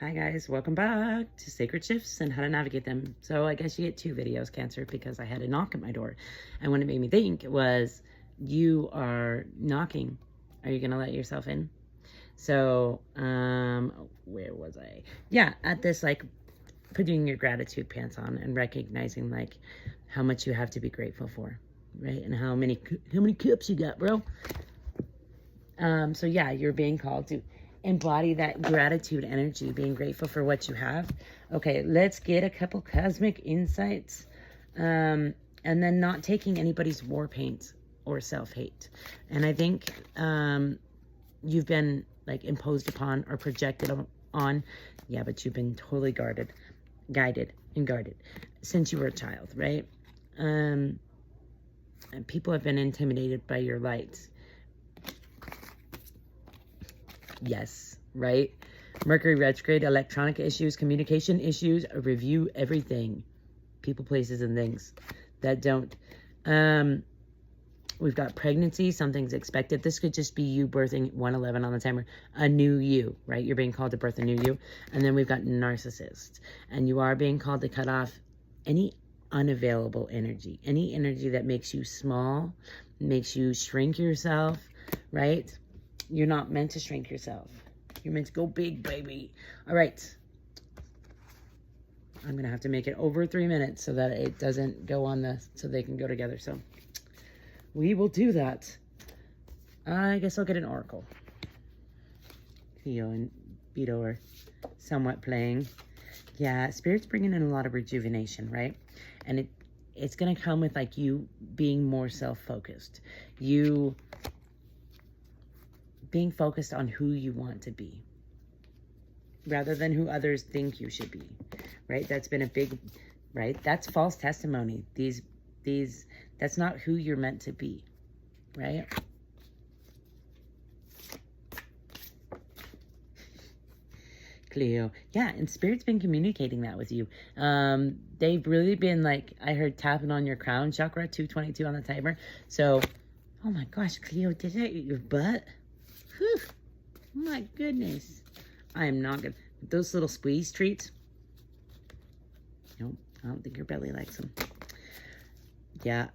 Hi guys, welcome back to Sacred Shifts and how to navigate them. So I guess you get 2 videos, Cancer, because I had a knock at my door. And what it made me think was, you are knocking. Are you gonna let yourself in? So, where was I? Yeah, at this, like, putting your gratitude pants on and recognizing, like, how much you have to be grateful for, right? And how many cups you got, bro? So yeah, you're being called to embody that gratitude energy, being grateful for what you have. Okay, let's get a couple cosmic insights. And then not taking anybody's war paint or self-hate. And I think you've been like imposed upon or projected on. Yeah, but you've been totally guided and guarded since you were a child, right? And people have been intimidated by your light. Yes, right? Mercury retrograde, electronic issues, communication issues, review everything. People, places, and things that don't. We've got pregnancy, something's expected. This could just be you birthing 111 on the timer, a new you, right? You're being called to birth a new you. And then we've got narcissists. And you are being called to cut off any unavailable energy, any energy that makes you small, makes you shrink yourself, right? You're not meant to shrink yourself. You're meant to go big, baby. All right. I'm going to have to make it over 3 minutes so that it doesn't go on so they can go together. So we will do that. I guess I'll get an oracle. Theo and Beto are somewhat playing. Yeah, Spirit's bringing in a lot of rejuvenation, right? And it's going to come with like you being more self-focused. You being focused on who you want to be rather than who others think you should be, right? That's been a big, right? That's false testimony. That's not who you're meant to be, right? Cleo. Yeah, and Spirit's been communicating that with you. They've really been like, I heard tapping on your crown chakra, 222 on the timer. So, oh my gosh, Cleo, did that eat your butt? Whew, my goodness. I am not good. Those little squeeze treats. Nope, I don't think your belly likes them. Yeah,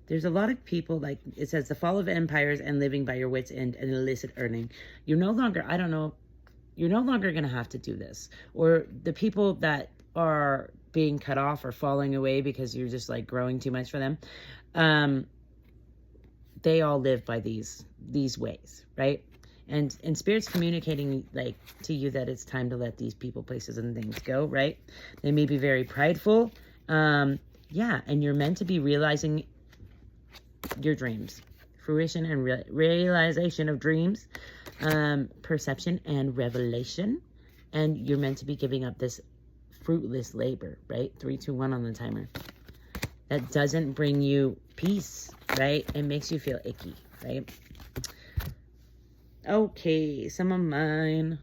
there's a lot of people, like it says, the fall of empires and living by your wits' end and illicit earning. You're no longer, I don't know, you're no longer going to have to do this. Or the people that are being cut off or falling away because you're just like growing too much for them. They all live by these ways, right? And Spirit's communicating like to you that it's time to let these people, places, and things go, right? They may be very prideful. Yeah, and you're meant to be realizing your dreams. Fruition and realization of dreams. Perception and revelation. And you're meant to be giving up this fruitless labor, right? 3, 2, 1 on the timer. That doesn't bring you peace, right? It makes you feel icky, right? Okay, some of mine.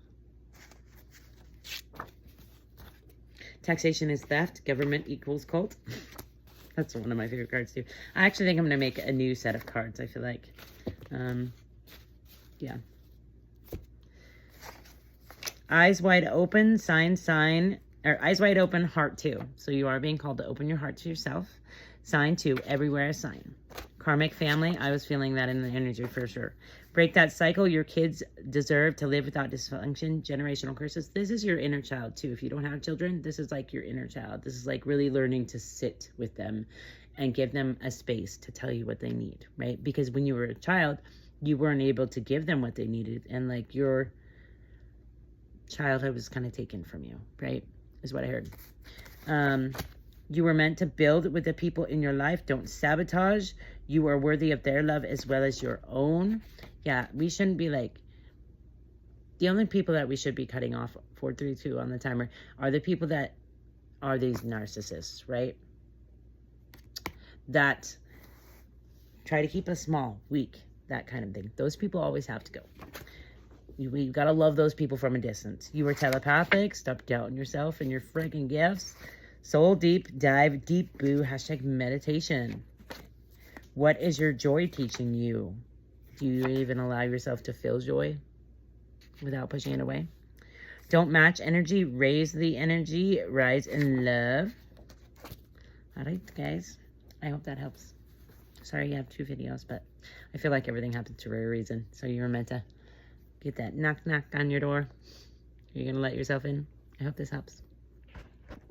Taxation is theft. Government equals cult. That's one of my favorite cards too. I actually think I'm going to make a new set of cards, I feel like. Yeah. Eyes wide open, sign, or eyes wide open, heart 2. So you are being called to open your heart to yourself. Sign 2, everywhere a sign. Karmic family, I was feeling that in the energy for sure. Break that cycle. Your kids deserve to live without dysfunction, generational curses. This is your inner child too. If you don't have children, this is like your inner child. This is like really learning to sit with them and give them a space to tell you what they need, right? Because when you were a child, you weren't able to give them what they needed. And like your childhood was kind of taken from you, right? Is what I heard. You were meant to build with the people in your life. Don't sabotage. You are worthy of their love as well as your own. Yeah, we shouldn't be like, the only people that we should be cutting off, 432 on the timer, are the people that are these narcissists, right? That try to keep us small, weak, that kind of thing. Those people always have to go. We've got to love those people from a distance. You are telepathic. Stop doubting yourself and your freaking gifts. Soul deep, dive deep, boo. Hashtag meditation. What is your joy teaching you? Do you even allow yourself to feel joy? without pushing it away. Don't match energy, raise the energy, rise in love. All right, guys. I hope that helps. Sorry you have 2 videos, but I feel like everything happens for a reason. So you were meant to get that knock, knock on your door. You're going to let yourself in. I hope this helps.